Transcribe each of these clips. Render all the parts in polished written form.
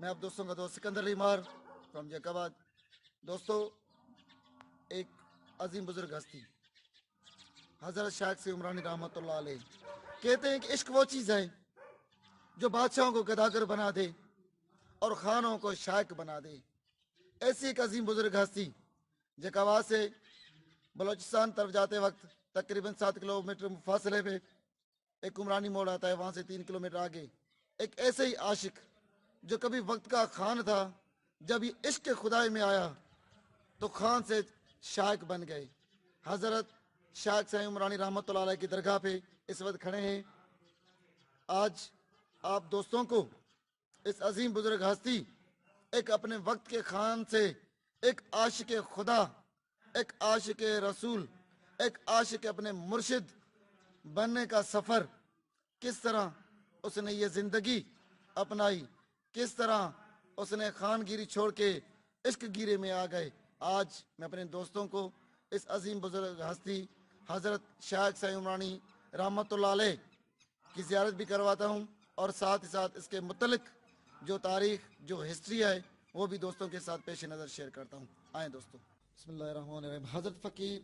میں آپ دوستوں کا دوست سکندر لیمار فرام جیکاباد. دوستو، ایک عظیم بزرگ ہستی حضرت شیخ سی عمرانی رحمۃ اللہ علیہ کہتے ہیں کہ عشق وہ چیز ہے جو بادشاہوں کو گداگر بنا دے اور خانوں کو شائق بنا دے. ایسی ایک عظیم بزرگ ہستی جیکاباد سے بلوچستان طرف جاتے وقت تقریباً 7 کلومیٹر فاصلے پہ ایک عمرانی موڑ آتا ہے. وہاں سے 3 کلومیٹر آگے ایک ایسے ہی عاشق جو کبھی وقت کا خان تھا، جب یہ عشق کے خدائی میں آیا تو خان سے شائق بن گئے. حضرت شیخ سی عمرانی رحمۃ اللہ علیہ کی درگاہ پہ اس وقت کھڑے ہیں. آج آپ دوستوں کو اس عظیم بزرگ ہستی، ایک اپنے وقت کے خان سے ایک عاشق خدا، ایک عاشق رسول، ایک عاشق اپنے مرشد بننے کا سفر، کس طرح اس نے یہ زندگی اپنائی، کس طرح اس نے خان گیری چھوڑ کے عشق گیرے میں آ گئے. آج میں اپنے دوستوں کو اس عظیم بزرگ ہستی حضرت شیخ سی عمرانی رحمۃ اللہ علیہ کی زیارت بھی کرواتا ہوں، اور ساتھ ہی ساتھ اس کے متعلق جو تاریخ، جو ہسٹری ہے، وہ بھی دوستوں کے ساتھ پیش نظر شیئر کرتا ہوں. آئیں دوستوں. بسم اللہ الرحمن الرحیم. حضرت فقیر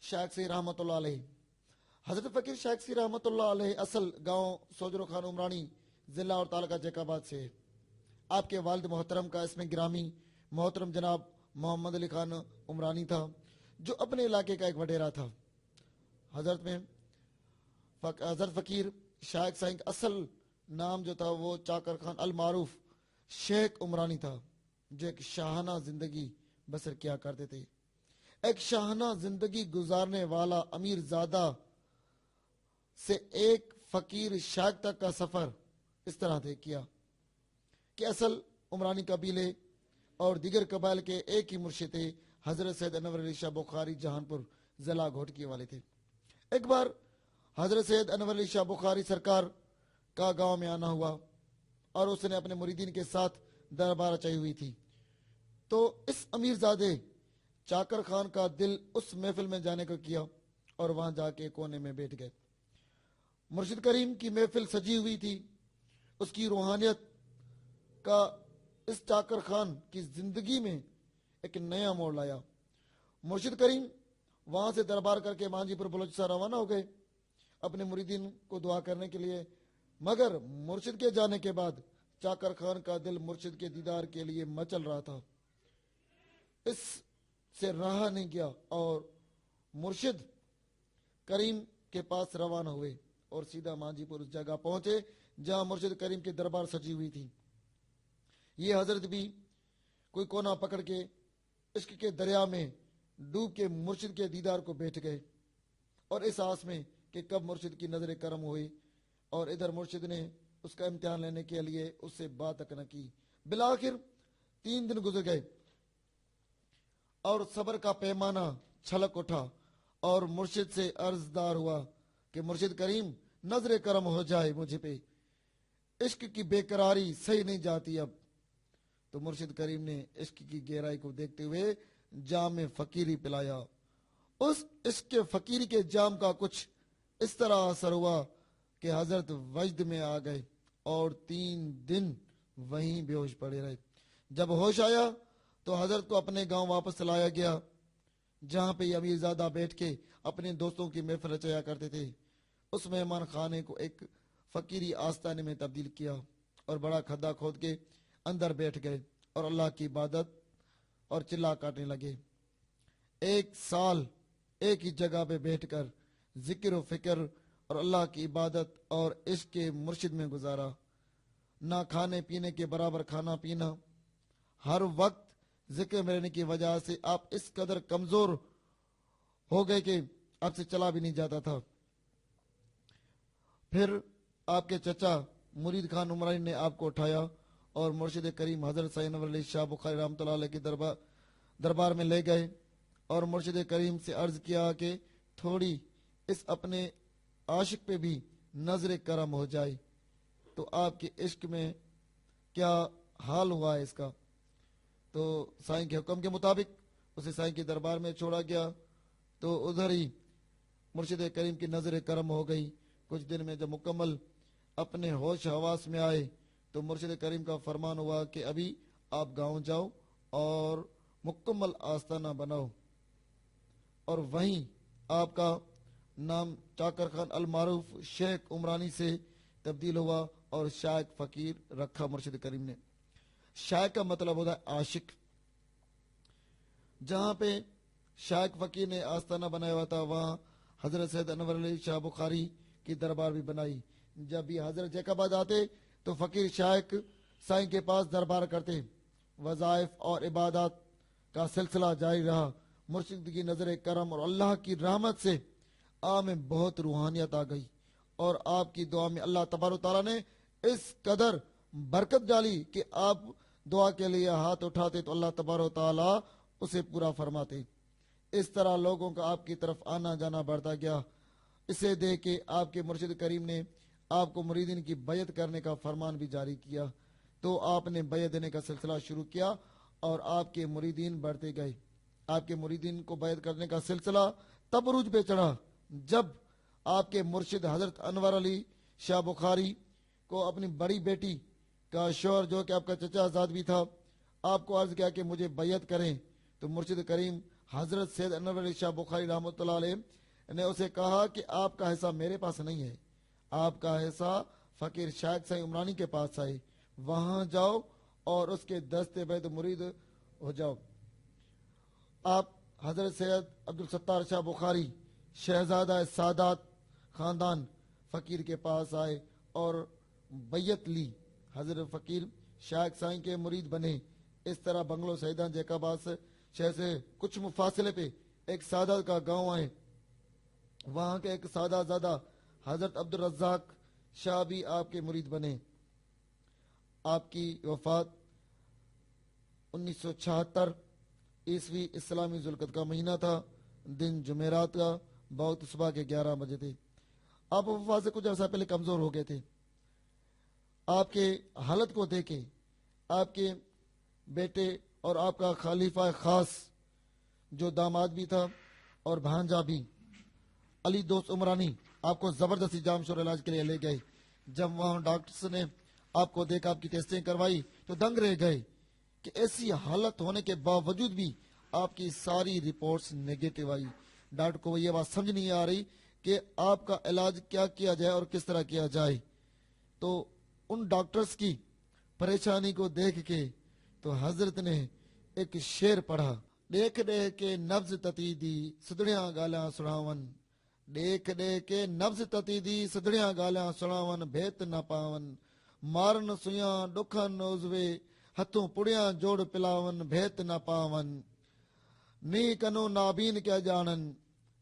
شیخ سی رحمۃ اللہ علیہ. حضرت فقیر شیخ سی رحمۃ اللہ علیہ اصل گاؤں سوجرو خان عمرانی، ضلع اور تعلقہ جیکاباد سے ہے. آپ کے والد محترم کا اسم گرامی محترم جناب محمد علی خان عمرانی تھا، جو اپنے علاقے کا ایک وڈیرا تھا. حضرت فقیر شیخ سائیں کا اصل نام جو تھا وہ چاکر خان المعروف شیخ عمرانی تھا، جو ایک شاہانہ زندگی بسر کیا کرتے تھے. ایک شاہانہ زندگی گزارنے والا امیر زادہ سے ایک فقیر شیخ تک کا سفر اس طرح طے کیا کہ اصل عمرانی قبیلے اور دیگر قبائل کے ایک ہی مرشد تھے. حضرت سید انور علی شاہ بخاری جہانپور ضلع گھوٹکی والے تھے. ایک بار حضرت سید انور علی شاہ بخاری سرکار کا گاؤں میں آنا ہوا اور اس نے اپنے مریدین کے ساتھ دربار اچائی ہوئی تھی. تو اس امیر زادے چاکر خان کا دل اس محفل میں جانے کو کیا اور وہاں جا کے کونے میں بیٹھ گئے. مرشد کریم کی محفل سجی ہوئی تھی. اس کی روحانیت کا اس چاکر خان کی زندگی میں ایک نیا موڑ لایا. مرشد کریم وہاں سے دربار کر کے مانجی پور بلوچستان روانہ ہو گئے اپنے مریدین کو دعا کرنے کے لیے. مگر مرشد کے جانے کے بعد چاکر خان کا دل مرشد کے دیدار کے لیے مچل رہا تھا. اس سے رہا نہیں گیا اور مرشد کریم کے پاس روانہ ہوئے اور سیدھا مانجی پور اس جگہ پہنچے جہاں مرشد کریم کی دربار سجی ہوئی تھی. یہ حضرت بھی کوئی کونا پکڑ کے عشق کے دریا میں ڈوب کے مرشد کے دیدار کو بیٹھ گئے، اور اس آس میں کہ کب مرشد کی نظر کرم ہوئی. اور ادھر مرشد نے اس کا امتحان لینے کے لیے اس سے بات تک نہ کی. بالآخر 3 دن گزر گئے اور صبر کا پیمانہ چھلک اٹھا اور مرشد سے عرضدار ہوا کہ مرشد کریم نظر کرم ہو جائے مجھے پہ، عشق کی بے قراری صحیح نہیں جاتی اب. تو مرشد کریم نے عشق کی گہرائی کو دیکھتے ہوئے جام فقیری پلایا. اس عشق کے فقیری کے جام کا کچھ اس طرح اثر ہوا کہ حضرت وجد میں آ گئے اور 3 دن وہیں بے ہوش پڑے رہے. جب ہوش آیا تو حضرت کو اپنے گاؤں واپس لایا گیا جہاں پہ یہ امیر زادہ بیٹھ کے اپنے دوستوں کی محفل رچایا کرتے تھے. اس مہمان خانے کو ایک فقیری آستانے میں تبدیل کیا اور بڑا کھدا کھود کے اندر بیٹھ گئے اور اللہ کی عبادت اور چلا کاٹنے لگے. 1 سال ایک ہی جگہ پہ بیٹھ کر ذکر و فکر اور اللہ کی عبادت اور عشق کے مرشد میں گزارا. نہ کھانے پینے کے برابر کھانا پینا، ہر وقت ذکر میں رہنے کی وجہ سے آپ اس قدر کمزور ہو گئے کہ آپ سے چلا بھی نہیں جاتا تھا. پھر آپ کے چچا مرید خان عمرانی نے آپ کو اٹھایا اور مرشد کریم حضرت سید انور علی شاہ بخاری رحمۃ اللہ علیہ کے دربار میں لے گئے اور مرشد کریم سے عرض کیا کہ تھوڑی اس اپنے عاشق پہ بھی نظر کرم ہو جائے. تو آپ کے عشق میں کیا حال ہوا ہے اس کا؟ تو سائیں کے حکم کے مطابق اسے سائیں کے دربار میں چھوڑا گیا. تو ادھر ہی مرشد کریم کی نظر کرم ہو گئی. کچھ دن میں جب مکمل اپنے ہوش حواس میں آئے تو مرشد کریم کا فرمان ہوا کہ ابھی آپ گاؤں جاؤ اور مکمل آستانہ بناؤ، اور وہیں آپ کا نام چاکر خان المعروف شیخ عمرانی سے تبدیل ہوا اور شیخ فقیر رکھا مرشد کریم نے۔ شیخ کا مطلب ہوتا ہے عاشق۔ جہاں پہ شیخ فقیر نے آستانہ بنایا ہوا تھا وہاں حضرت سید انور علی شاہ بخاری کی دربار بھی بنائی۔ جب بھی حضرت جیکباد آتے تو فقیر شیخ سائیں کے پاس دربار کرتے، وظائف اور عبادات کا سلسلہ جاری رہا۔ مرشد کی نظر کرم اور اللہ کی رحمت سے آپ میں بہت روحانیت آ گئی، اور آپ کی دعا میں اللہ تبارک و تعالیٰ نے اس قدر برکت ڈالی کہ آپ دعا کے لیے ہاتھ اٹھاتے تو اللہ تبارک و تعالیٰ اسے پورا فرماتے۔ اس طرح لوگوں کا آپ کی طرف آنا جانا بڑھتا گیا۔ اسے دیکھ کے آپ کے مرشد کریم نے آپ کو مریدین کی بیعت کرنے کا فرمان بھی جاری کیا، تو آپ نے بیعت دینے کا سلسلہ شروع کیا اور آپ کے مریدین بڑھتے گئے۔ آپ کے مریدین کو بیعت کرنے کا سلسلہ تب عروج پہ چڑھا جب آپ کے مرشد حضرت انور علی شاہ بخاری کو اپنی بڑی بیٹی کا شوہر جو کہ آپ کا چچا زاد بھی تھا، آپ کو عرض کیا کہ مجھے بیعت کریں، تو مرشد کریم حضرت سید انور علی شاہ بخاری رحمۃ اللہ علیہ نے اسے کہا کہ آپ کا حصہ میرے پاس نہیں ہے، آپ کا حصہ فقیر شیخ سائیں عمرانی کے پاس ہے، وہاں جاؤ اور اس کے دستے بیعت مرید ہو جاؤ۔ آپ حضرت سید عبدالستار شاہ بخاری شہزادہ سادات خاندان فقیر کے پاس آئے اور بیعت لی۔ حضرت فقیر شیخ سائیں کے مرید بنے۔ اس طرح بنگلو سیدان جیکاباد شہر سے کچھ فاصلے پہ ایک سادات کا گاؤں ہے، وہاں کے ایک سادہ زادہ حضرت عبدالرزاق شاہ بھی آپ کے مرید بنے۔ آپ کی وفات 1976 عیسوی اسلامی ذوالقعدہ کا مہینہ تھا، دن جمعرات کا، وقت صبح کے 11 بجے تھے۔ آپ وفات سے کچھ عرصہ پہلے کمزور ہو گئے تھے۔ آپ کے حالت کو دیکھے آپ کے بیٹے اور آپ کا خلیفہ خاص جو داماد بھی تھا اور بھانجا بھی علی دوست عمرانی آپ کو زبردستی جام شور علاج کے لیے لے گئے۔ جب وہاں ڈاکٹرز نے آپ کو دیکھا، آپ کی ٹیسٹیں کروائی تو دنگ رہ گئے کہ ایسی حالت ہونے کے باوجود بھی آپ کی ساری رپورٹس نیگیٹو آئی۔ ڈاکٹر کو یہ بات سمجھ نہیں آ رہی کہ آپ کا علاج کیا کیا جائے اور کس طرح کیا جائے۔ تو ان ڈاکٹرز کی پریشانی کو دیکھ کے تو حضرت نے ایک شعر پڑھا، دیکھ دیکھ کے نبض تتی دی سدڑیاں گالیاں سڑاون، دیکھ دیکھ کے نبض تتی دی سدڑیاں گالیاں سڑاون، بھیت نہ پاون مارن سیاں ڈکھن نوزوے ہتھوں پڑیاں جوڑ پلاون، بھیت نہ پاون نی کنو نابین کیا جانن،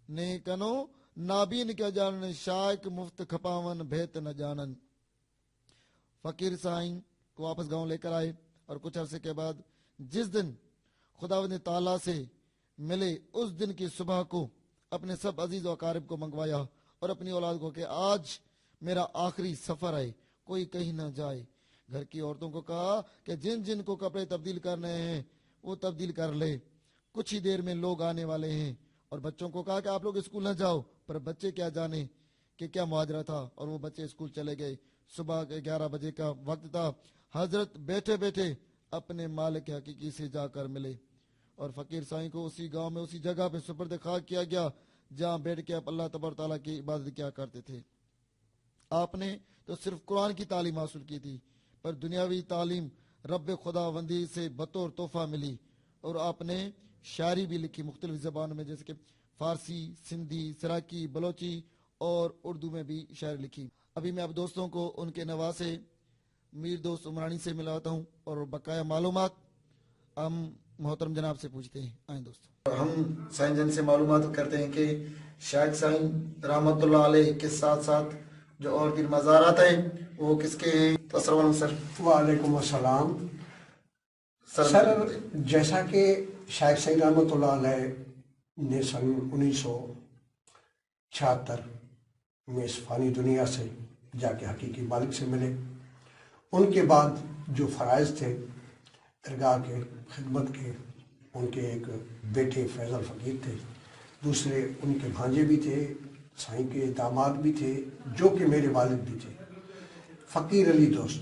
نی کنو نابین کیا جانن، شائق مفت کھپاون، بھیت نہ جانن۔ فقیر سائیں کو واپس گاؤں لے کر آئے اور کچھ عرصے کے بعد جس دن خداوند تعالیٰ سے ملے اس دن کی صبح کو اپنے سب عزیز و اقارب کو منگوایا اور اپنی اولاد کو کہ آج میرا آخری سفر ہے، کوئی کہیں نہ جائے۔ گھر کی عورتوں کو کہا کہ جن جن کو کپڑے تبدیل کرنے ہیں وہ تبدیل کر لے، کچھ ہی دیر میں لوگ آنے والے ہیں۔ اور بچوں کو کہا کہ آپ لوگ اسکول نہ جاؤ، پر بچے کیا جانے کہ کیا ماجرا تھا، اور وہ بچے اسکول چلے گئے۔ صبح کے 11 بجے کا وقت تھا، حضرت بیٹھے بیٹھے اپنے مالک حقیقی سے جا کر ملے، اور فقیر سائیں کو اسی گاؤں میں اسی جگہ پہ سپرد خاک کیا گیا جہاں بیٹھ کے آپ اللہ تبارک تعالیٰ کی عبادت کیا کرتے تھے۔ آپ نے تو صرف قرآن کی تعلیم حاصل کی تھی، پر دنیاوی تعلیم رب خدا بندی سے بطور تحفہ ملی، اور آپ نے شاعری بھی لکھی مختلف زبانوں میں، جیسے کہ فارسی، سندھی، سراکی، بلوچی اور اردو میں بھی شاعری لکھی۔ ابھی میں اب دوستوں کو ان کے نواسے میر دوست عمرانی سے ملاتا ہوں، اور بقایا معلومات ہم محترم جناب سے پوچھتے ہیں۔ آئیں دوستوں، ہم سائیں جن سے معلومات کرتے ہیں کہ شیخ سائیں رحمۃ اللہ علیہ کے ساتھ ساتھ جو اور بھی مزارات ہیں وہ کس کے ہیں؟ السلام علیکم سر۔ وعلیکم السلام سر۔ جیسا کہ شیخ سائیں رحمۃ اللہ علیہ نے سن 1976 میں اس فانی دنیا سے جا کے حقیقی مالک سے ملے، ان کے بعد جو فرائض تھے درگاہ کے خدمت کے، ان کے ایک بیٹے فیضل فقیر تھے، دوسرے ان کے بھانجے بھی تھے، سائیں کے داماد بھی تھے جو کہ میرے والد بھی تھے، فقیر علی دوست۔